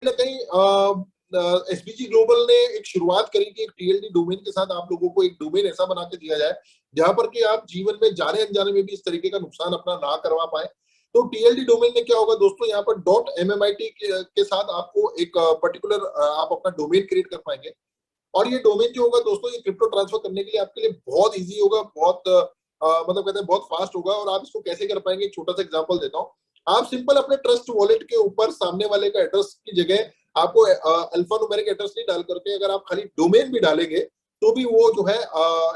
ना कहीं SBG global ने एक शुरुआत करी कि एक टीएलडी डोमेन के साथ आप लोगों को एक डोमेन ऐसा बना के दिया जाए जहां पर कि आप जीवन में जाने अनजाने में भी इस तरीके का नुकसान अपना ना करवा पाए। तो टीएलडी डोमेन में क्या होगा दोस्तों, यहाँ पर डॉट एमएमआईटी के साथ आपको एक पर्टिकुलर आप अपना डोमेन क्रिएट कर पाएंगे। और ये डोमेन जो होगा दोस्तों, ये क्रिप्टो ट्रांसफर करने के लिए आपके लिए बहुत इजी होगा, बहुत मतलब कहते हैं बहुत फास्ट होगा। और आप इसको कैसे कर पाएंगे, एक छोटा सा एग्जांपल देता हूँ। आप सिंपल अपने ट्रस्ट वॉलेट के ऊपर सामने वाले का एड्रेस की जगह आपको अल्फा न्यूमेरिक एड्रेस नहीं डाल करके अगर आप खाली डोमेन भी डालेंगे तो भी वो जो है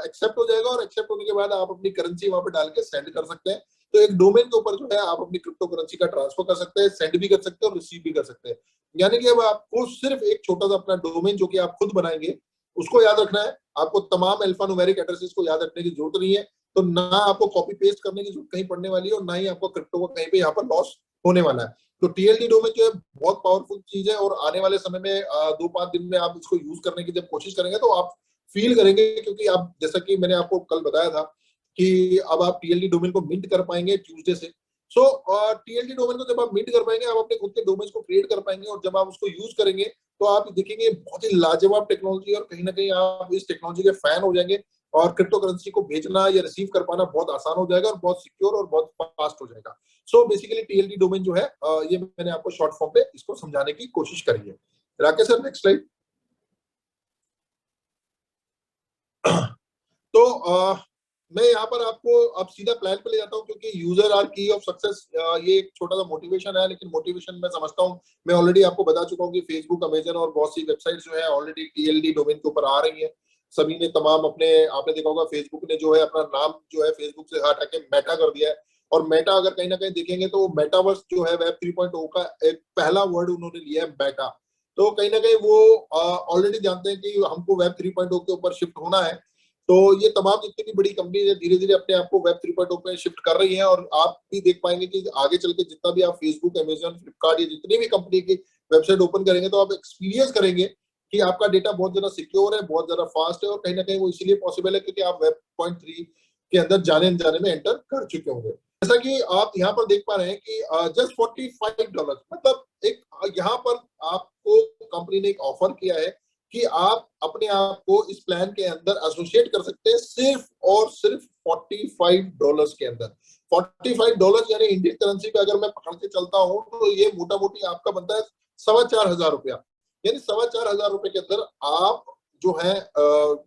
एक्सेप्ट हो जाएगा। और एक्सेप्ट होने के बाद आप अपनी करेंसी वहां पे डाल के सेंड कर सकते हैं। तो एक डोमेन के ऊपर जो है आप अपनी क्रिप्टो करेंसी का ट्रांसफर कर सकते हैं, सेंड भी कर सकते हैं और रिसीव भी कर सकते हैं। यानी कि अब आपको सिर्फ एक छोटा सा अपना डोमेन जो कि आप खुद बनाएंगे उसको याद रखना है। आपको तमाम अल्फा न्यूमेरिक एड्रेसेस को याद रखने की जरूरत नहीं है। तो ना आपको कॉपी पेस्ट करने की जरूरत कहीं पड़ने वाली है और ना ही आपको क्रिप्टो को कहीं पे यहाँ पर लॉस होने वाला है। तो टीएलडी डोमेन जो है बहुत पावरफुल चीज है और आने वाले समय में 2-5 दिन में आप इसको यूज करने की जब कोशिश करेंगे तो आप फील करेंगे, क्योंकि आप जैसा कि मैंने आपको कल बताया था कि अब आप टीएलडी डोमेन को मिंट कर पाएंगे ट्यूसडे से। सो टीएलडी डोमेन को जब आप मिंट कर पाएंगे आप अपने खुद के डोमेन को क्रिएट कर पाएंगे और जब आप उसको यूज करेंगे तो आप देखेंगे बहुत ही लाजवाब टेक्नोलॉजी और कहीं ना कहीं आप इस टेक्नोलॉजी के फैन हो जाएंगे और क्रिप्टो करेंसी को भेजना या रिसीव कर पाना बहुत आसान हो जाएगा और बहुत सिक्योर और बहुत फास्ट हो जाएगा। सो बेसिकली टीएलडी डोमेन जो है ये मैंने आपको शॉर्ट फॉर्म पे इसको समझाने की कोशिश करी है। Rakesh sir next slide. तो मैं यहाँ पर आपको अब सीधा प्लान पे ले जाता हूँ, क्योंकि यूजर आर की ऑफ सक्सेस ये एक छोटा सा मोटिवेशन है, लेकिन मोटिवेशन मैं समझता हूँ मैं ऑलरेडी आपको बता चुका हूँ कि फेसबुक, अमेजन और बहुत सी वेबसाइट जो है ऑलरेडी टीएलडी डोमेन के ऊपर आ रही है। सभी ने तमाम अपने, आपने देखा होगा फेसबुक ने जो है अपना नाम जो है फेसबुक से हटा के मेटा कर दिया है। और मेटा अगर कहीं ना कहीं देखेंगे तो मेटावर्स जो है वेब 3.0 का एक पहला वर्ड उन्होंने लिया है मेटा। तो कहीं ना कहीं वो ऑलरेडी जानते हैं कि हमको वेब 3.0 के ऊपर शिफ्ट होना है। तो ये तमाम जितनी भी बड़ी कंपनी है धीरे धीरे अपने आप को वेब 3.0 पे शिफ्ट कर रही है। और आप भी देख पाएंगे कि आगे चल के जितना भी आप फेसबुक, अमेजन, फ्लिपकार्ट या जितनी भी कंपनी की वेबसाइट ओपन करेंगे तो आप एक्सपीरियंस करेंगे कि आपका डेटा बहुत ज्यादा सिक्योर है, बहुत ज्यादा फास्ट है। और कहीं ना कहीं वो इसीलिए पॉसिबल है क्योंकि आप वेब 3 के अंदर जाने अनजाने में एंटर कर चुके होंगे। जैसा कि आप यहाँ पर देख पा रहे हैं कि जस्ट $45, मतलब एक यहाँ पर आपको कंपनी ने एक ऑफर किया है कि आप अपने आप को इस प्लान के अंदर एसोसिएट कर सकते हैं सिर्फ और सिर्फ $45 के अंदर। $45 यानी इंडियन करेंसी पे अगर मैं पकड़ के चलता हूँ तो ये मोटा मोटी आपका बनता है 4,500 रुपया। यानी 4,500 रुपए के अंदर आप जो है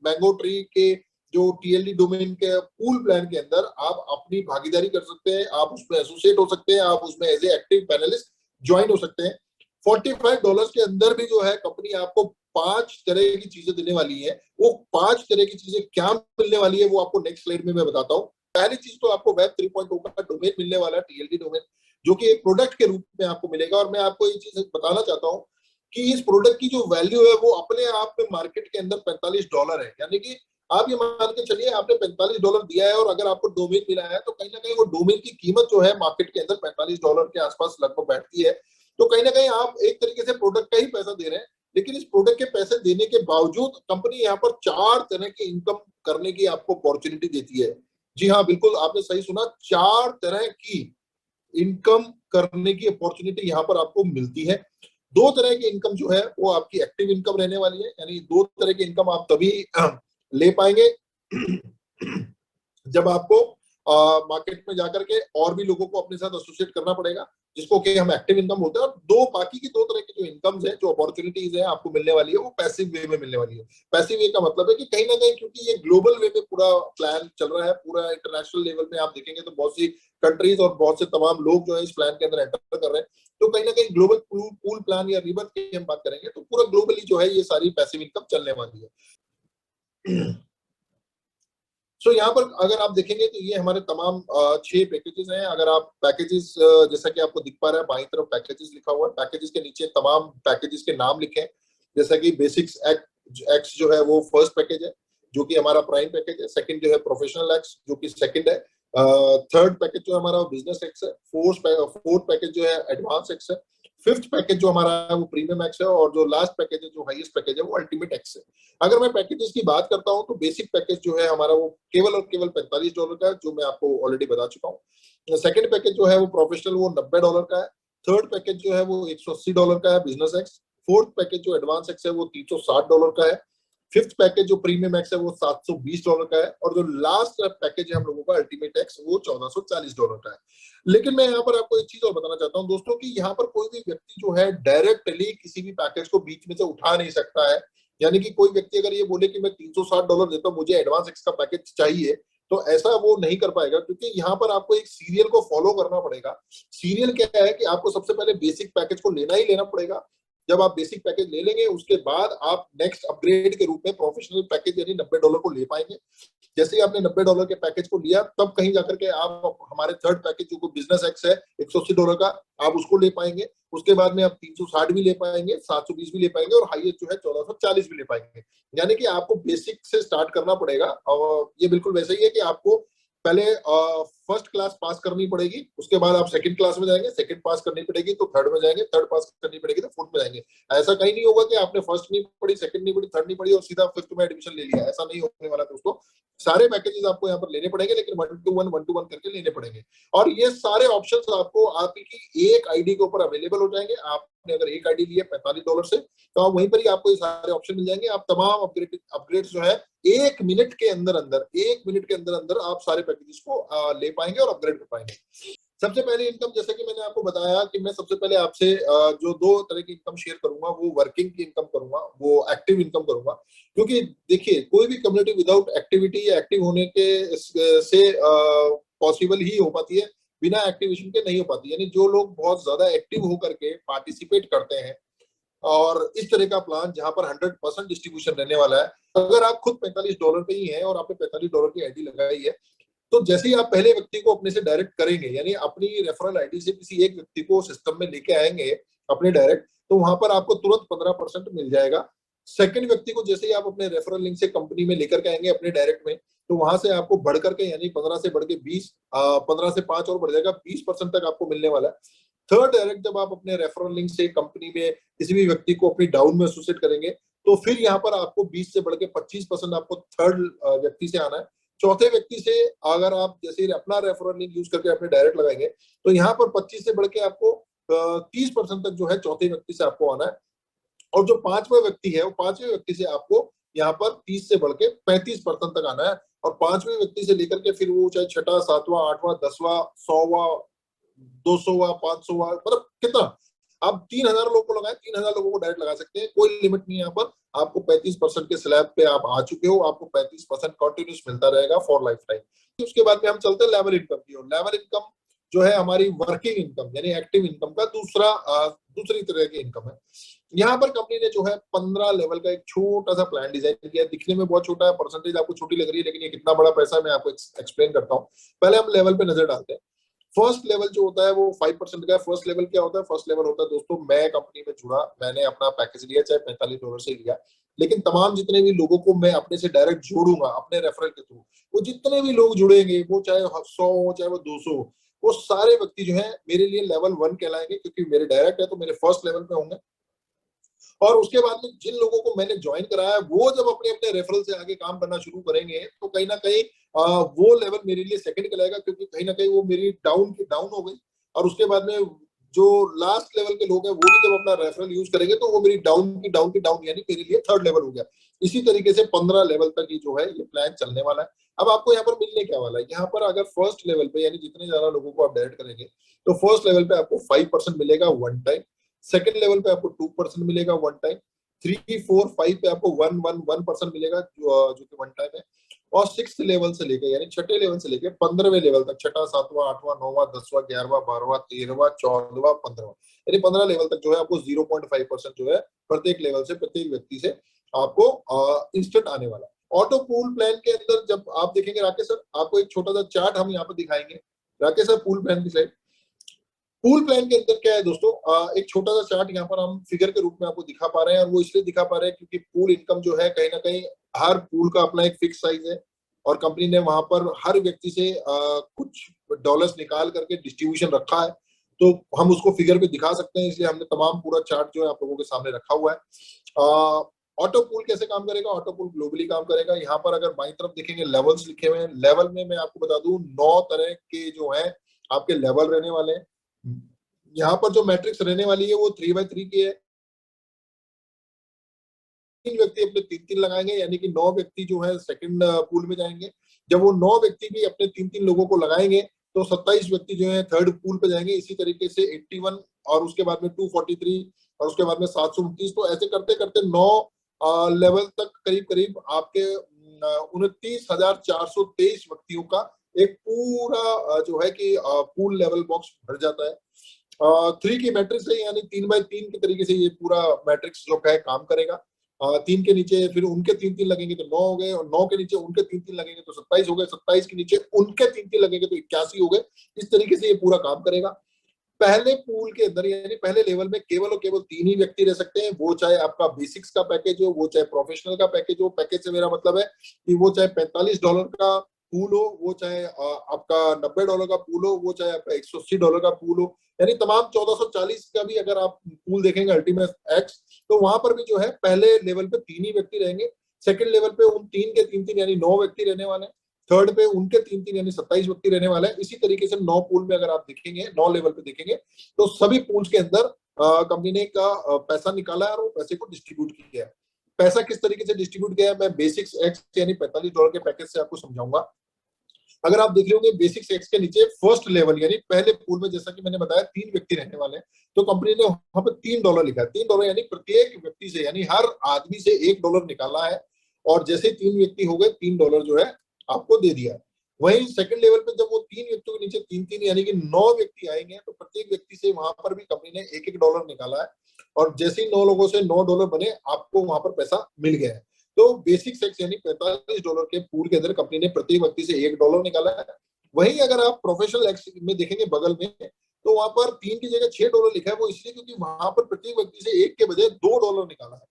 मैंगो ट्री के जो टीएलडी डोमेन के पूल प्लान के अंदर आप अपनी भागीदारी कर सकते हैं, आप उसमें एसोसिएट हो सकते हैं, आप उसमें as a active panelist join हो सकते हैं। $45 के अंदर भी जो है कंपनी आपको 5 तरह की चीजें देने वाली है। वो 5 तरह की चीजें क्या मिलने वाली है वो आपको नेक्स्ट स्लाइड में मैं बताता हूँ। पहली चीज तो आपको वेब 3.0 का डोमेन मिलने वाला है, टीएलडी डोमेन, जो कि एक प्रोडक्ट के रूप में आपको मिलेगा। और मैं आपको ये चीज बताना चाहता हूँ कि इस प्रोडक्ट की जो वैल्यू है वो अपने आप में मार्केट के अंदर $45 है। यानी कि आप ये मान के चलिए आपने $45 दिया है और अगर आपको डोमेन मिला है तो कहीं ना कहीं वो डोमेन की कीमत जो है मार्केट के अंदर $45 के आसपास लगभग बैठती है। तो कहीं ना कहीं आप एक तरीके से प्रोडक्ट का ही पैसा दे रहे हैं, लेकिन इस प्रोडक्ट के पैसे देने के बावजूद कंपनी यहाँ पर 4 तरह की इनकम करने की आपको अपॉर्चुनिटी देती है। जी हाँ, बिल्कुल आपने सही सुना, 4 तरह की इनकम करने की अपॉर्चुनिटी यहाँ पर आपको मिलती है। 2 तरह की इनकम जो है वो आपकी एक्टिव इनकम रहने वाली है, यानी 2 तरह की इनकम आप तभी ले पाएंगे जब आपको मार्केट में जाकर के और भी लोगों को अपने साथ एसोसिएट करना पड़ेगा, जिसको कि हम एक्टिव इनकम बोलते हैं। और दो बाकी की 2 तरह की जो इनकम्स है, जो अपॉर्चुनिटीज है आपको मिलने वाली है, वो पैसिव वे में मिलने वाली है। पैसिव वे का मतलब है कि कहीं ना कहीं क्योंकि ये ग्लोबल वे में पूरा प्लान चल रहा है, पूरा इंटरनेशनल लेवल में आप देखेंगे तो बहुत सी कंट्रीज और बहुत से तमाम लोग जो है इस प्लान के अंदर एंटर कर रहे हैं। तो कहीं ना कहीं ग्लोबल पूल प्लान या रिबर्थ की हम बात करेंगे तो पूरा ग्लोबली जो है ये सारी पैसिव इनकम चलने वाली है। सो यहाँ पर अगर आप देखेंगे तो ये हमारे तमाम 6 पैकेजेस हैं। अगर आप पैकेजेस जैसा कि आपको दिख पा रहा है बाईं तरफ पैकेजेस लिखा हुआ है, पैकेजेस के नीचे तमाम पैकेजेस के नाम लिखे हैं। जैसा कि बेसिक्स एक्स जो है वो फर्स्ट पैकेज है जो कि हमारा प्राइम पैकेज है। सेकंड जो है प्रोफेशनल एक्स जो कि सेकंड है। थर्ड पैकेज जो हमारा बिजनेस एक्स है। फोर्थ पैकेज जो है एडवांस एक्स है। फिफ्थ पैकेज जो हमारा है वो प्रीमियम एक्स है। और जो लास्ट पैकेज है, जो हाईएस्ट पैकेज है, वो अल्टीमेट एक्स है। अगर मैं पैकेजेस की बात करता हूं तो बेसिक पैकेज जो है हमारा वो केवल और केवल $45 का है, जो मैं आपको ऑलरेडी बता चुका हूँ। सेकंड पैकेज जो है वो प्रोफेशनल, वो $90 का है। थर्ड पैकेज जो है वो $180 का है, बिजनेस एक्स। फोर्थ पैकेज जो एडवांस एक्स है वो $360 का है। फिफ्थ पैकेज जो प्रीमियम एक्स है वो $720 का है, और जो लास्ट पैकेज है हम लोगों का अल्टीमेट एक्स वो $1440 का है। लेकिन मैं यहाँ पर आपको एक चीज और बताना चाहता हूँ दोस्तों, कि यहाँ पर कोई भी व्यक्ति जो है डायरेक्टली किसी भी पैकेज को बीच में से उठा नहीं सकता है। यानी कि कोई व्यक्ति अगर ये बोले कि मैं $360 देता हूँ, मुझे एडवांस एक्स का पैकेज चाहिए, तो ऐसा वो नहीं कर पाएगा, क्योंकि यहाँ पर आपको एक सीरियल को फॉलो करना पड़ेगा। सीरियल क्या है कि आपको सबसे पहले बेसिक पैकेज को लेना ही लेना पड़ेगा। जब आप बेसिक पैकेज ले लेंगे, उसके बाद आप नेक्स्ट अपग्रेड के रूप में प्रोफेशनल पैकेज यानी $90 को ले पाएंगे। जैसे ही आपने $90 के पैकेज को लिया, तब कहीं जाकर के आप हमारे थर्ड पैकेज जो बिजनेस एक्स है $180 का, आप उसको ले पाएंगे। उसके बाद में आप 360 भी ले पाएंगे, 720 भी ले पाएंगे, और हाईएस्ट जो है 1440 भी ले पाएंगे। यानी कि आपको बेसिक से स्टार्ट करना पड़ेगा। और ये बिल्कुल वैसा ही है कि आपको पहले फर्स्ट क्लास पास करनी पड़ेगी, उसके बाद आप सेकंड क्लास में जाएंगे, सेकंड पास करनी पड़ेगी तो थर्ड में जाएंगे, थर्ड पास करनी पड़ेगी तो फोर्थ में जाएंगे। ऐसा कहीं नहीं होगा कि आपने फर्स्ट नहीं पढ़ी, सेकंड नहीं पढ़ी, थर्ड नहीं पढ़ी और सीधा फिफ्थ में एडमिशन ले लिया। ऐसा नहीं होने वाला दोस्तों। सारे पैकेजेस आपको यहाँ पर लेने पड़ेंगे, लेकिन 1 to 1 करके लेने पड़ेंगे। और ये सारे ऑप्शंस आपको आपकी एक आईडी के ऊपर अवेलेबल हो जाएंगे। आपने अगर एक आईडी ली है $45 से, तो आप वहीं पर ही आपको ये सारे ऑप्शन मिल जाएंगे। आप तमाम अपग्रेड जो है 1 मिनट के अंदर अंदर 1 मिनट के अंदर अंदर आप सारे पैकेजेस को ले पाएंगे और अपग्रेड कर पाएंगे। सबसे पहले इनकम, जैसे कि मैंने आपको बताया कि मैं सबसे पहले आपसे जो 2 तरह की इनकम शेयर करूंगा, वो वर्किंग की इनकम करूंगा, वो एक्टिव इनकम करूंगा। क्योंकि देखिए, कोई भी कम्युनिटी विदाउट एक्टिविटी या एक्टिव होने के से पॉसिबल ही हो पाती है, बिना एक्टिवेशन के नहीं हो पाती। यानी जो लोग बहुत ज्यादा एक्टिव होकर के पार्टिसिपेट करते हैं, और इस तरह का प्लान जहां पर 100% डिस्ट्रीब्यूशन रहने वाला है। अगर आप खुद $45 पे ही हैं और आपने $45 की आईडी लगाई है, तो जैसे ही आप पहले व्यक्ति को अपने से डायरेक्ट करेंगे, यानी अपनी रेफरल आईडी से किसी एक व्यक्ति को सिस्टम में लेके आएंगे अपने डायरेक्ट, तो वहां पर आपको तुरंत 15% मिल जाएगा। सेकंड व्यक्ति को जैसे ही आप अपने रेफरल लिंक से कंपनी में लेकर के आएंगे अपने डायरेक्ट में, तो वहां से आपको बढ़ करके यानी 15 से बढ़ के 20, 15 से 5 और बढ़ जाएगा, 20% तक आपको मिलने वाला है। थर्ड डायरेक्ट जब आप अपने रेफरल लिंक से कंपनी में किसी भी व्यक्ति को अपनी डाउन में एसोसिएट करेंगे, तो फिर यहाँ पर आपको 20 से बढ़ के 25% आपको थर्ड व्यक्ति से आना है। चौथे व्यक्ति से अगर आप जैसे अपना रेफरल लिंक यूज करके अपने डायरेक्ट लगाएंगे, तो यहाँ पर 25 से बढ़ के आपको 30% तक जो है चौथे व्यक्ति से आपको आना है। और जो पांचवा व्यक्ति है, वो पांचवें व्यक्ति से आपको यहाँ पर 30 से बढ़ के 35% तक आना है। और पांचवें व्यक्ति से लेकर के फिर वो चाहे छठा, सातवां, आठवां, 10वां, 100वां, 200वां, 500वां, मतलब कितना आप 3000 लोगों को लगाए, 3000 लोगों को डायरेक्ट लगा सकते हैं, कोई लिमिट नहीं है यहाँ पर। आपको 35% के स्लैब पे आप आ चुके हो, आपको 35% कंटिन्यूस मिलता रहेगा फॉर लाइफ टाइम। उसके बाद में हम चलते हैं लेवल इनकम की ओर। लेवल इनकम जो है हमारी वर्किंग इनकम यानी एक्टिव इनकम का दूसरी तरह की इनकम है। यहाँ पर कंपनी ने जो है 15 लेवल का एक छोटा सा प्लान डिजाइन किया है। दिखने में बहुत छोटा है, परसेंटेज आपको छोटी लग रही है, लेकिन ये कितना बड़ा पैसा है मैं आपको एक्सप्लेन करता हूँ। पहले हम लेवल पे नजर डालते हैं। फर्स्ट लेवल जो होता है वो 5% का है। फर्स्ट लेवल क्या होता है? फर्स्ट लेवल होता है दोस्तों, मैं कंपनी में जुड़ा, मैंने अपना पैकेज लिया, चाहे $45 से लिया, लेकिन तमाम जितने भी लोगों को मैं अपने से डायरेक्ट जोड़ूंगा अपने रेफरल के थ्रू, वो जितने भी लोग जुड़ेंगे, वो चाहे 100 हो चाहे वो 200 हो, वो सारे व्यक्ति जो है मेरे लिए लेवल 1 कहलाएंगे, क्योंकि मेरे डायरेक्ट है तो मेरे फर्स्ट लेवल पे होंगे। और उसके बाद में जिन लोगों को मैंने ज्वाइन कराया, वो जब अपने अपने रेफरल से आगे काम करना शुरू करेंगे, तो कहीं ना कहीं वो लेवल मेरे लिए सेकंड कहलाएगा, क्योंकि कहीं ना कहीं वो मेरी डाउन हो गई। और उसके बाद में जो लास्ट लेवल के लोग हैं, वो भी जब अपना रेफरल यूज करेंगे, तो वो मेरी डाउन यानी मेरे लिए थर्ड लेवल हो गया। इसी तरीके से 15 लेवल तक ही जो है ये प्लान चलने वाला है। अब आपको यहाँ पर मिलने क्या वाला है? यहाँ पर अगर फर्स्ट लेवल पे यानी जितने ज्यादा लोगों को आप डायरेक्ट करेंगे, तो फर्स्ट लेवल पे आपको 5% मिलेगा वन टाइम। सेकंड लेवल पे आपको 2% मिलेगा वन टाइम। 3, 4, 5 पे आपको 1% मिलेगा, जो कि वन टाइम है। और सिक्स लेवल से लेकर यानी छठे लेवल से लेकर 15वें लेवल तक, छठा, सातवां, आठवां, 9वां, 10वां, 11वां, 12वां, 13वां, 14वां, 15वां, यानी 15 लेवल तक जो है आपको 0.5% जो है प्रत्येक लेवल से, प्रत्येक व्यक्ति से आपको इंस्टेंट आने वाला। ऑटो पूल प्लान के अंदर जब आप देखेंगे, राकेश सर आपको एक छोटा सा चार्ट हम यहाँ पर दिखाएंगे। राकेश सर पूल प्लान की स्लाइड। पूल प्लान के अंदर क्या है दोस्तों, एक छोटा सा चार्ट यहाँ पर हम फिगर के रूप में आपको दिखा पा रहे हैं, और वो इसलिए दिखा पा रहे हैं क्योंकि पूल इनकम जो है कहीं ना कहीं हर पूल का अपना एक फिक्स साइज है, और कंपनी ने वहां पर हर व्यक्ति से कुछ डॉलर्स निकाल करके डिस्ट्रीब्यूशन रखा है। तो हम उसको फिगर पे दिखा सकते हैं, इसलिए हमने तमाम पूरा चार्ट जो है आप लोगों के सामने रखा हुआ है। ऑटो पूल कैसे काम करेगा? ऑटो पूल ग्लोबली काम करेगा। यहाँ पर अगर बाईं तरफ देखेंगे लेवल्स लिखे हुए हैं। लेवल में मैं आपको बता दूं 9 तरह के जो है आपके लेवल रहने वाले हैं। यहाँ पर जो मैट्रिक्स रहने वाली है वो 3x3 की है। व्यक्ति अपने 3-3 लगाएंगे, यानी कि 9 व्यक्ति जो है सेकंड पूल में जाएंगे। जब वो 9 व्यक्ति भी अपने 3-3 लोगों को लगाएंगे तो 27 व्यक्ति जो है थर्ड पूल पे जाएंगे। इसी तरीके से 81 और उसके बाद में 243 और उसके बाद में 729। तो ऐसे करते करते 9 लेवल तक करीब करीब आपके 29,423 व्यक्तियों का एक पूरा जो है कि पूल लेवल बॉक्स भर जाता है। 3 की मैट्रिक्स है, यानी 3x3 के तरीके से ये पूरा मैट्रिक्स जो है काम करेगा। 3 के नीचे फिर उनके 3-3 लगेंगे तो 9 हो गए, और 9 के नीचे उनके 3-3 लगेंगे तो 27 हो गए, 27 के नीचे उनके 3-3 लगेंगे तो 81 हो गए। इस तरीके से ये पूरा काम करेगा। पहले पूल के अंदर यानी पहले लेवल में केवल और केवल 3 ही व्यक्ति रह सकते हैं। वो चाहे आपका बेसिक्स का पैकेज हो, वो चाहे प्रोफेशनल का पैकेज हो। पैकेज से मेरा मतलब है कि वो चाहे $45 का पूल हो, वो चाहे आपका $90 का पूल हो, वो चाहे आपका $180 का पूल हो, यानी तमाम 1440 का भी अगर आप पूल देखेंगे अल्टीमेट एक्स, तो वहां पर भी जो है पहले लेवल पे 3 ही व्यक्ति रहेंगे। सेकंड लेवल पे उन 3 के 3-3 यानी 9 व्यक्ति रहने वाले हैं। थर्ड पे उनके 3-3 यानी 27 व्यक्ति रहने वाले हैं। इसी तरीके से 9 पूल में अगर आप देखेंगे, 9 लेवल पे देखेंगे तो सभी पूल्स के अंदर कंपनी ने का पैसा निकाला है और वो पैसे को डिस्ट्रीब्यूट किया है। पैसा किस तरीके से डिस्ट्रीब्यूट किया है मैं बेसिक्स एक्स यानी $45 के पैकेज से आपको समझाऊंगा। अगर आप देख रहे होंगे बेसिक्स एक्स के नीचे फर्स्ट लेवल यानी पहले पूल में जैसा कि मैंने बताया 3 व्यक्ति रहने वाले हैं, तो कंपनी ने वहां पर $3 लिखा है। $3 यानी प्रत्येक व्यक्ति से यानी हर आदमी से $1 निकाला है, और जैसे 3 व्यक्ति हो गए $3 जो है आपको दे दिया है। वहीं सेकंड लेवल पे जब वो 3 व्यक्तियों के नीचे 3-3 यानी कि 9 व्यक्ति आएंगे तो प्रत्येक व्यक्ति से वहां पर भी कंपनी ने $1-1 निकाला है, और जैसे ही 9 लोगों से $9 बने आपको वहां पर पैसा मिल गया है। तो बेसिक सेक्स यानी $45 के पूल के अंदर कंपनी ने प्रत्येक व्यक्ति से $1 निकाला है। वहीं अगर आप प्रोफेशनल एक्स में देखेंगे बगल में, तो वहां पर 3 की जगह $6 लिखा है। वो इसलिए क्योंकि वहां पर प्रत्येक व्यक्ति से 1 के बजाय $2 निकाला है।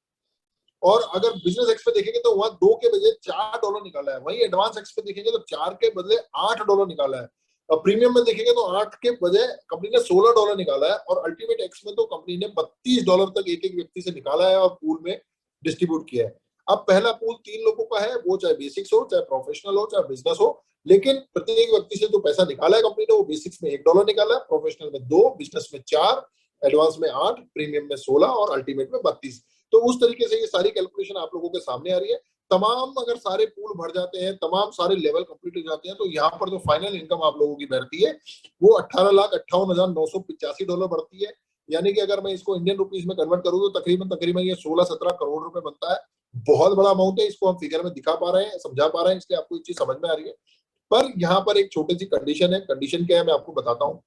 और अगर बिजनेस एक्स पे देखेंगे तो वहां 2 के बजाय $4 निकाला है। वहीं एडवांस एक्स पे देखेंगे तो 4 के बदले $8 निकाला है। और प्रीमियम में देखेंगे तो 8 के बजाय कंपनी ने $16 निकाला है। और अल्टीमेट एक्स में तो कंपनी ने $32 तक एक एक व्यक्ति से निकाला है और पूल में डिस्ट्रीब्यूट किया है। अब पहला पूल 3 लोगों का है, वो चाहे बेसिक्स हो, चाहे प्रोफेशनल हो, चाहे बिजनेस हो, लेकिन प्रत्येक व्यक्ति से जो पैसा निकाला है कंपनी ने वो बेसिक्स में $1 निकाला है, प्रोफेशनल में 2, बिजनेस में 4, एडवांस में 8, प्रीमियम में 16 और अल्टीमेट में 32। तो उस तरीके से ये सारी कैलकुलेशन आप लोगों के सामने आ रही है। तमाम अगर सारे पूल भर जाते हैं, तमाम सारे लेवल कंप्लीट हो जाते हैं, तो यहाँ पर जो फाइनल इनकम आप लोगों की बढ़ती है वो $18,58,985 बढ़ती है। यानी कि अगर मैं इसको इंडियन रुपीज में कन्वर्ट करूँ तो तकरीबन तकरीबन ये 16-17 करोड़ रुपए बनता है। बहुत बड़ा अमाउंट है, इसको हम फिगर में दिखा पा रहे हैं, समझा पा रहे हैं, इसलिए आपको ये चीज समझ में आ रही है। पर यहाँ पर एक छोटी सी कंडीशन है। कंडीशन क्या है मैं आपको बताता हूँ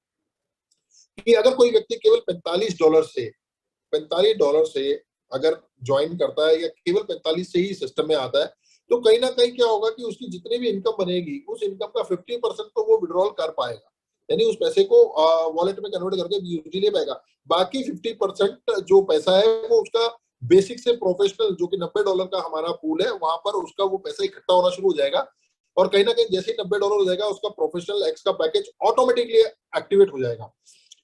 कि अगर कोई व्यक्ति केवल $45 से अगर ज्वाइन करता है या केवल 45 से ही सिस्टम में आता है, तो कहीं ना कहीं क्या होगा कि उसकी जितनी भी इनकम बनेगी उस इनकम का 50% तो वो विड्रॉल कर पाएगा, यानी उस पैसे को वॉलेट में कन्वर्ट करके यूटिलिटी ले पाएगा। बाकी 50% जो पैसा है वो उसका बेसिक से प्रोफेशनल जो कि $90 का हमारा पूल है वहां पर उसका वो पैसा इकट्ठा होना शुरू हो जाएगा। और कहीं ना कहीं जैसे ही $90 हो जाएगा उसका प्रोफेशनल एक्स का पैकेज ऑटोमेटिकली एक्टिवेट हो जाएगा।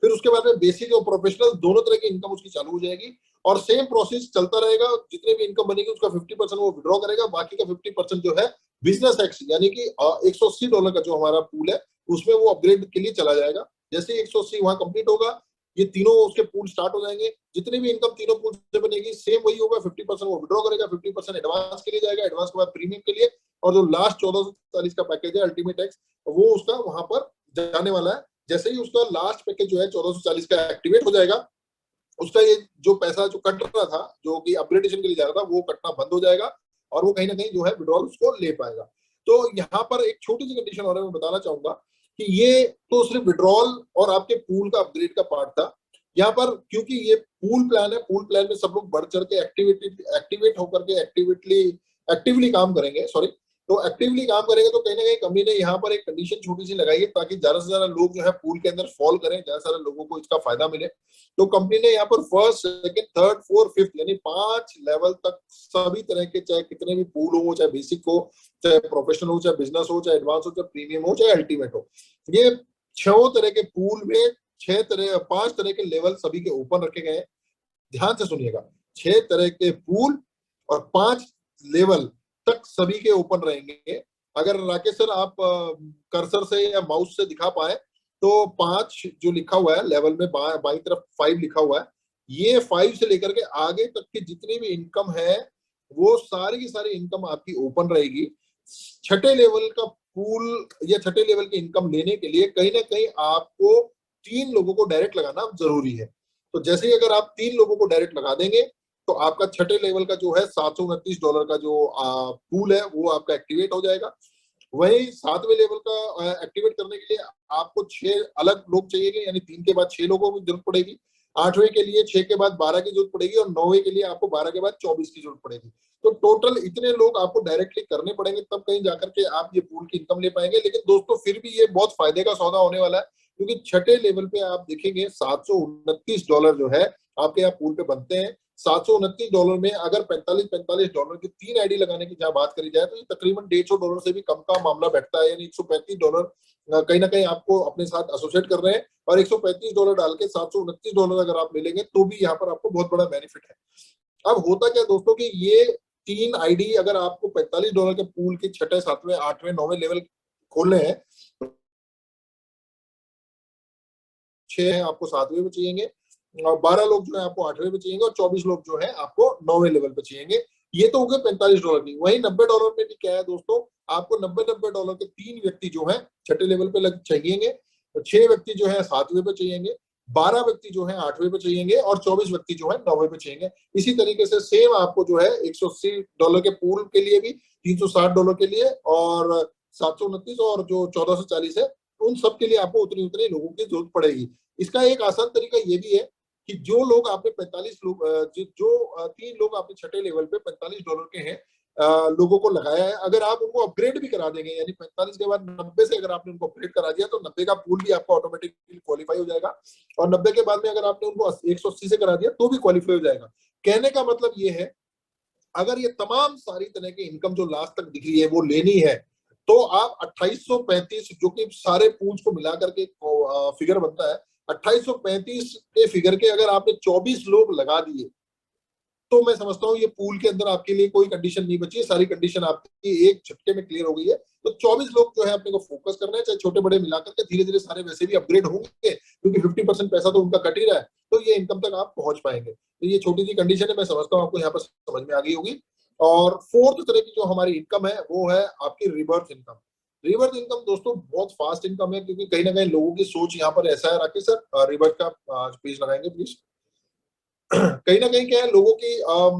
फिर उसके बाद में बेसिक और प्रोफेशनल दोनों तरह की इनकम उसकी चालू हो जाएगी, और सेम प्रोसेस चलता रहेगा। जितने भी इनकम बनेगी उसका 50% वो विड्रॉ करेगा, बाकी का 50% जो है बिजनेस एक्स यानी कि $180 का जो हमारा पूल है उसमें वो अपग्रेड के लिए चला जाएगा। जैसे ही 180 वहां कंप्लीट होगा ये तीनों उसके पूल स्टार्ट हो जाएंगे। जितनी भी इनकम तीनों पूल से बनेगी सेम वही होगा, 50% वो विड्रॉ करेगा, 50% एडवांस के लिए जाएगा, एडवांस के बाद प्रीमियम के लिए, और जो लास्ट 1440 का पैकेज है अल्टीमेट एक्स वो उसका वहां पर जाने वाला है। जैसे ही उसका लास्ट पैकेज जो है 1440 का एक्टिवेट हो जाएगा, उसका ये जो पैसा जो कट रहा था जो कि अपग्रेडेशन के लिए जा रहा था वो कटना बंद हो जाएगा, और वो कहीं ना कहीं जो है विड्रॉल उसको ले पाएगा। तो यहाँ पर एक छोटी सी कंडीशन और है, मैं बताना चाहूंगा कि ये तो सिर्फ विड्रॉल और आपके पूल का अपग्रेड का पार्ट था। यहाँ पर क्योंकि ये पूल प्लान है, पूल प्लान में सब लोग बढ़ चढ़ के एक्टिवेट होकर के एक्टिवली काम करेंगे, सॉरी, तो एक्टिवली काम करेंगे। तो कहीं ना कहीं कंपनी ने यहाँ पर एक कंडीशन छोटी सी लगाई है ताकि ज्यादा से ज्यादा लोग जो है पूल के अंदर फॉल करें, ज्यादा से ज्यादा लोगों को इसका फायदा मिले। तो कंपनी ने यहाँ पर first, second, third, fourth, fifth यानी 5 लेवल तक सभी तरह के, चाहे कितने भी पूल हो, चाहे बेसिक हो, चाहे प्रोफेशनल हो, चाहे बिजनेस हो, चाहे एडवांस हो, चाहे प्रीमियम हो, चाहे अल्टीमेट हो, ये 6 तरह के पूल में 5 तरह के लेवल सभी के ओपन रखे गए हैं। ध्यान से सुनिएगा, 6 तरह के पूल और 5 लेवल तक सभी के ओपन रहेंगे। अगर राकेश सर आप कर्सर से या माउस से दिखा पाए तो 5 जो लिखा हुआ है लेवल में बाई तरफ 5 लिखा हुआ है, ये 5 से लेकर के आगे तक की जितनी भी इनकम है वो सारी की सारी इनकम आपकी ओपन रहेगी। छठे लेवल का पूल या छठे लेवल की इनकम लेने के लिए कहीं ना कहीं आपको 3 लोगों को डायरेक्ट लगाना जरूरी है। तो जैसे ही अगर आप 3 लोगों को डायरेक्ट लगा देंगे तो आपका छठे लेवल का जो है $729 का जो पूल है वो आपका एक्टिवेट हो जाएगा। वही 7वें लेवल का एक्टिवेट करने के लिए आपको 6 अलग लोग चाहिए, यानी 3 के बाद 6 लोगों की जरूरत पड़ेगी। 8वें के लिए 6 के बाद 12 की जरूरत पड़ेगी और 9वें के लिए आपको 12 के बाद 24 की जरूरत पड़ेगी। तो टोटल इतने लोग आपको डायरेक्टली करने पड़ेंगे, तब कहीं जाकर के आप ये पूल की इनकम ले पाएंगे। लेकिन दोस्तों फिर भी ये बहुत फायदे का सौदा होने वाला है, क्योंकि छठे लेवल पे आप देखेंगे $729 जो है आपके यहाँ पूल पे बनते हैं। $729 में अगर 45 की 3 आईडी लगाने की जहां बात करी जाए तो ये तकरीबन $150 से भी कम का मामला बैठता है, यानी $135 कहीं ना कहीं आपको अपने साथ एसोसिएट कर रहे हैं। और $135 डाल के $729 अगर आप ले लेंगे तो भी यहाँ पर आपको बहुत बड़ा बेनिफिट है। अब होता क्या दोस्तों कि ये 3 आईडी अगर आपको $45 के पूल के छठे, 7वें, 8वें, 9वें लेवल खोलने हैं, 6 आपको 7वें पे चाहिए और 12 लोग जो है आपको 8वें पे चाहिए और 24 लोग जो है आपको 9वें लेवल पे चाहिए। ये तो हो गए $45 की। वही $90 में भी क्या है दोस्तों, आपको $90 के 3 व्यक्ति जो है छठे लेवल पे लग चाहिए, 6 व्यक्ति जो है 7वें पे चाहिए, 12 व्यक्ति जो है 8वें पे चाहिए और 24 व्यक्ति जो है 9वें पे चाहिए। इसी तरीके से सेम आपको जो है $180 के पूल के लिए भी, $360 के लिए और 729 और जो 1440 है, उन सब के लिए आपको उतनी उतने लोगों की जरूरत पड़ेगी। इसका एक आसान तरीका ये भी है कि जो लोग आपने 45 लोग जो 3 लोग आपने छठे लेवल पे $45 के हैं लोगों को लगाया है, अगर आप उनको अपग्रेड भी करा देंगे, यानी 45 के बाद 90 से अगर आपने उनको अपग्रेड करा दिया तो 90 का पूल भी आपका ऑटोमेटिकली क्वालिफाई हो जाएगा और 90 के बाद में अगर आपने उनको 180 से करा दिया तो भी क्वालिफाई हो जाएगा। कहने का मतलब ये है, अगर ये तमाम सारी तरह की इनकम जो लास्ट तक दिख रही है वो लेनी है तो आप 2835, जो कि सारे पूंछ को मिला करके फिगर बनता है, 2835 के फिगर के अगर आपने 24 लोग लगा दिए तो मैं समझता हूँ ये पूल के अंदर आपके लिए कोई कंडीशन नहीं बची है, सारी कंडीशन आपकी एक झटके में क्लियर हो गई है। तो 24 लोग जो है अपने को फोकस करना है, चाहे छोटे बड़े मिलाकर के, धीरे धीरे सारे वैसे भी अपग्रेड होंगे क्योंकि 50% पैसा तो उनका कट ही रहा है, तो ये इनकम तक आप पहुंच पाएंगे। तो ये छोटी सी कंडीशन है, मैं समझता हूँ आपको यहाँ पर समझ में आ गई होगी। और फोर्थ तरह की जो हमारी इनकम है वो है आपकी रिवर्स इनकम। रिवर्स इनकम दोस्तों बहुत फास्ट इनकम है, क्योंकि कहीं ना कहीं लोगों की सोच यहाँ पर ऐसा है। राकेश सर रिवर्स का पेज लगाएंगे प्लीज। कहीं ना कहीं क्या है, लोगों की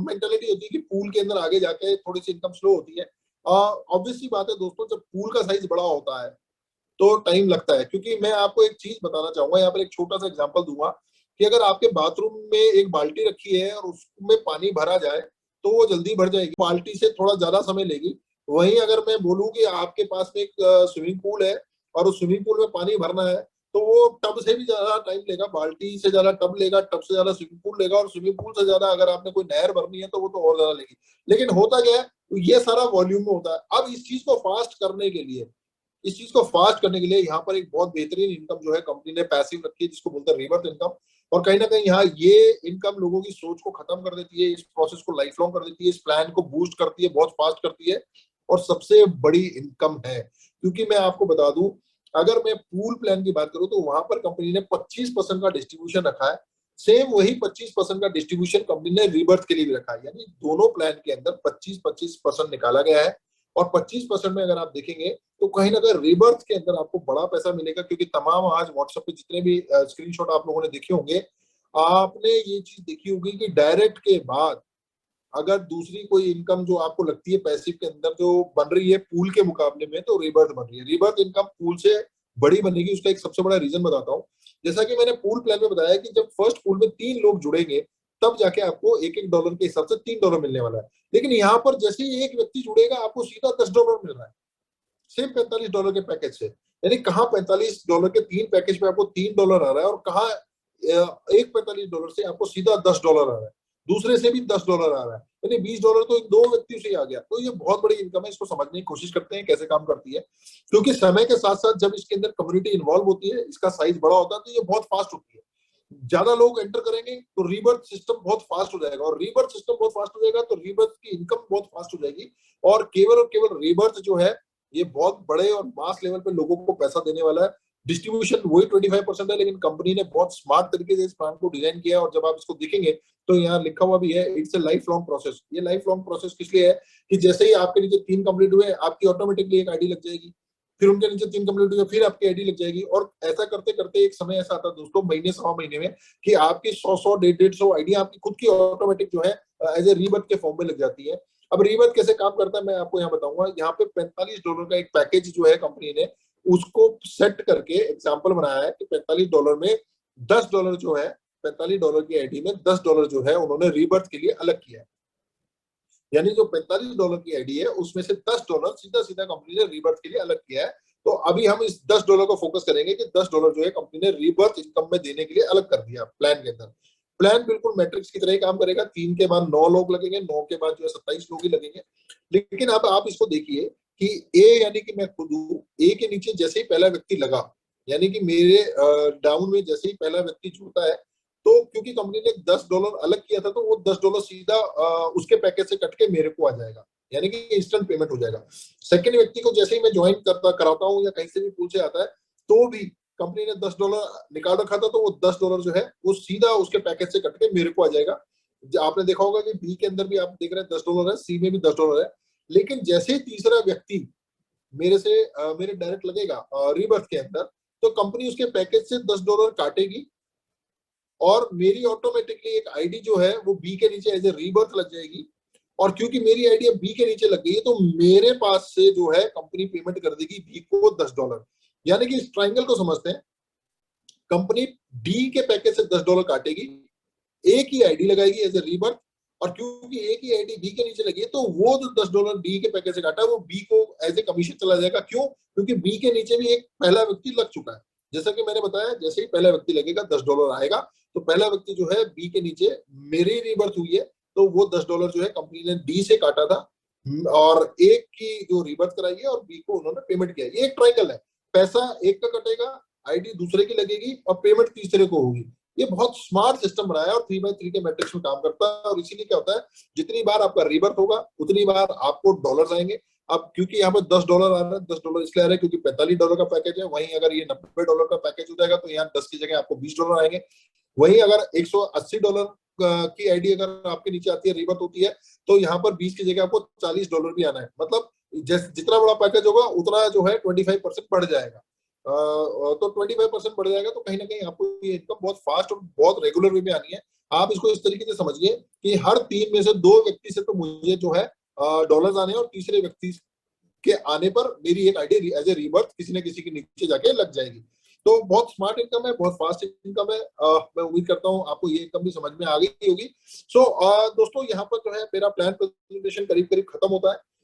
मेंटेलिटी होती है कि पूल के अंदर आगे जाके थोड़ी सी इनकम स्लो होती है। ऑब्वियस सी बात है दोस्तों, जब पूल का साइज बड़ा होता है तो टाइम लगता है। क्योंकि मैं आपको एक चीज बताना चाहूंगा, यहाँ पर एक छोटा सा एग्जांपल दूंगा कि अगर आपके बाथरूम में एक बाल्टी रखी है और उसमें पानी भरा जाए तो वो जल्दी भर जाएगी, बाल्टी से थोड़ा ज्यादा समय लेगी। वहीं अगर मैं बोलूँ कि आपके पास में एक स्विमिंग पूल है और उस स्विमिंग पूल में पानी भरना है तो वो टब से भी ज्यादा टाइम लेगा, बाल्टी से ज्यादा टब लेगा, टब से ज्यादा स्विमिंग पूल लेगा और स्विमिंग पूल से ज्यादा अगर आपने कोई नहर भरनी है तो वो तो और ज्यादा लेगी। लेकिन होता क्या है, तो ये सारा वॉल्यूम में होता है। अब इस चीज को फास्ट करने के लिए, इस चीज को फास्ट करने के लिए यहाँ पर एक बहुत बेहतरीन इनकम जो है कंपनी ने पैसिव रखी है, जिसको बोलते हैं रिवर्स इनकम। और कहीं ना कहीं यहाँ ये इनकम लोगों की सोच को खत्म कर देती है, इस प्रोसेस को लाइफ लॉन्ग कर देती है, इस प्लान को बूस्ट करती है, बहुत फास्ट करती है और सबसे बड़ी इनकम है। क्योंकि मैं आपको बता दूं, अगर मैं पूल प्लान की बात करूं तो वहां पर कंपनी ने 25% का डिस्ट्रीब्यूशन रखा है। सेम वही 25% का डिस्ट्रीब्यूशन कंपनी ने रिबर्थ के लिए भी रखा है, यानी दोनों प्लान के अंदर 25-25% निकाला गया है। और 25% में अगर आप देखेंगे तो कहीं ना कहीं रिबर्थ के अंदर आपको बड़ा पैसा मिलेगा, क्योंकि तमाम आज व्हाट्सएप पे जितने भी स्क्रीनशॉट आप लोगों ने देखे होंगे, आपने ये चीज देखी होगी कि डायरेक्ट के बाद अगर दूसरी कोई इनकम जो आपको लगती है पैसिव के अंदर जो बन रही है पूल के मुकाबले में, तो रिबर्थ बन रही है। रिबर्थ इनकम पूल से बड़ी बनेगी, उसका एक सबसे बड़ा रीजन बताता हूँ। जैसा कि मैंने पूल प्लान में बताया कि जब फर्स्ट पूल में 3 लोग जुड़ेंगे तब जाके आपको $1-1 के हिसाब से $3 मिलने वाला है। लेकिन यहाँ पर जैसे ही एक व्यक्ति जुड़ेगा आपको सीधा $10 मिल रहा है, सिर्फ $45 के पैकेज से। यानी कहाँ $45 के 3 पैकेज पे आपको $3 आ रहा है और कहाँ एक $45 से आपको सीधा $10 आ रहा है, दूसरे से भी $10 आ रहा है, यानी $20 तो इन 2 व्यक्तियों से ही आ गया। तो ये बहुत बड़ी इनकम है, इसको समझने की कोशिश करते हैं कैसे काम करती है। क्योंकि समय के साथ साथ जब इसके अंदर कम्युनिटी इन्वॉल्व होती है, इसका साइज बड़ा होता है, तो ये बहुत फास्ट होती है। ज्यादा लोग एंटर करेंगे तो रीबर्थ सिस्टम बहुत फास्ट हो जाएगा, और रीबर्थ सिस्टम बहुत फास्ट हो जाएगा तो रीबर्थ की इनकम बहुत फास्ट हो जाएगी। और केवल रीबर्थ जो है ये बहुत बड़े और मास लेवल पे लोगों को पैसा देने वाला है। डिस्ट्रीब्यूशन वही 25% है, लेकिन कंपनी ने बहुत स्मार्ट तरीके से इस प्लान को डिजाइन किया है। और जब आप इसको देखेंगे तो यहाँ लिखा हुआ भी है, it's a life long process. ये लाइफ लॉन्ग प्रोसेस किस लिए है कि जैसे ही आपके नीचे 3 कंप्लीट हुए, आपकी ऑटोमेटिकली एक आईडी लग जाएगी, फिर उनके नीचे 3 कंप्लीट हुए, फिर आपकी आईडी लग जाएगी। और ऐसा करते करते एक समय ऐसा आता है दोस्तों, महीने 100 महीने में, कि आपकी 100 150 आईडी आपकी खुद की ऑटोमेटिक जो है एज ए रीबर्थ के फॉर्म में लग जाती है। अब रीबर्थ कैसे काम करता है मैं आपको यहाँ बताऊंगा। यहाँ पे $45 का एक पैकेज जो है कंपनी ने उसको सेट करके एग्जाम्पल बनाया है कि $45 में $10 जो है, $45 की आईडी में $10 जो है उन्होंने रीबर्थ के लिए अलग किया है। यानी जो $45 की आईडी है उसमें से $10 सीधा सीधा कंपनी ने रीबर्थ के लिए अलग किया है। तो अभी हम इस $10 को फोकस करेंगे कि $10 जो है कंपनी ने रीबर्थ इनकम में देने के लिए अलग कर दिया प्लान के अंदर। प्लान बिल्कुल मैट्रिक्स की तरह ही काम करेगा। 3 के बाद 9 लोग लगेंगे, 9 के बाद जो है 27 लोग ही लगेंगे। लेकिन अब आप इसको देखिए कि ए यानी कि मैं खुद हूं, ए के नीचे जैसे ही पहला व्यक्ति लगा, यानी कि मेरे डाउन में जैसे ही पहला व्यक्ति जुड़ता है, तो क्योंकि कंपनी ने $10 अलग किया था, तो वो $10 सीधा उसके पैकेज से कट के मेरे को आ जाएगा, यानी कि इंस्टेंट पेमेंट हो जाएगा। सेकंड व्यक्ति को जैसे ही मैं ज्वाइन कराता हूँ या कहीं से भी पूछे आता है, तो भी कंपनी ने $10 निकाल रखा था, तो वो $10 जो है वो सीधा उसके पैकेज से कट के मेरे को आ जाएगा। आपने देखा होगा कि बी के अंदर भी आप देख रहे हैं $10 है, सी में भी $10 है। लेकिन जैसे ही तीसरा व्यक्ति मेरे डायरेक्ट लगेगा रीबर्थ के अंदर, तो कंपनी उसके पैकेज से $10 काटेगी और मेरी ऑटोमेटिकली एक आईडी जो है वो बी के नीचे एज ए रीबर्थ लग जाएगी। और क्योंकि मेरी आईडी अब बी के नीचे लग गई है, तो मेरे पास से जो है कंपनी पेमेंट कर देगी बी को $10। यानी कि इस ट्राइंगल को समझते हैं, कंपनी डी के पैकेज से $10 काटेगी, ए की आईडी लगाएगी एज ए रीबर्थ, और क्योंकि ए की आईडी बी के नीचे लगी है, तो वो जो $10 डी के पैकेज से काटा है वो बी को एज ए कमीशन चला जाएगा। क्यों? क्योंकि बी के नीचे भी एक पहला व्यक्ति लग चुका है। जैसा कि मैंने बताया, जैसे ही पहला व्यक्ति लगेगा $10 आएगा, तो पहला व्यक्ति जो है बी के नीचे मेरी रीबर्थ हुई है, तो वो $10 जो है कंपनी ने डी से काटा था और एक की जो रीबर्थ कराई है और बी को उन्होंने पेमेंट किया। ये एक ट्राइंगल है, पैसा एक का कटेगा, आईडी दूसरे की लगेगी और पेमेंट तीसरे को होगी। ये बहुत स्मार्ट सिस्टम बनाया और 3x3 के मैट्रिक्स में काम करता है। और इसीलिए क्या होता है, जितनी बार आपका रीबर्थ होगा उतनी बार आपको डॉलर्स आएंगे। अब क्योंकि यहाँ पे $10 आ रहा है, $10 इसलिए आ रहा है क्योंकि $45 का पैकेज है। वहीं अगर ये $90 का पैकेज हो जाएगा तो यहाँ 10 की जगह आपको $20 आएंगे। वहीं अगर $180 की आईडी अगर आपके नीचे आती है, रीबर्थ होती है, तो यहाँ पर 20 की जगह आपको $40 भी आना है। मतलब जितना बड़ा पैकेज होगा उतना जो है 25% बढ़ जाएगा। तो 25% बढ़ जाएगा, तो कहीं ना कहीं आपको ये इनकम बहुत फास्ट और बहुत रेगुलर वे में आनी है। आप इसको इस तरीके से समझिए कि हर 3 में से 2 व्यक्ति से तो मुझे जो है डॉलर्स आने हैं, और तीसरे व्यक्ति के आने पर मेरी एक आईडी एज ए रीबर्थ किसी न किसी के नीचे जाके लग जाएगी। तो बहुत स्मार्ट इनकम है, बहुत फास्ट इनकम है। मैं उम्मीद करता हूँ आपको ये इनकम भी समझ में आ गई होगी। सो दोस्तों, यहाँ पर जो है मेरा प्लान प्रेजेंटेशन करीब करीब खत्म होता है।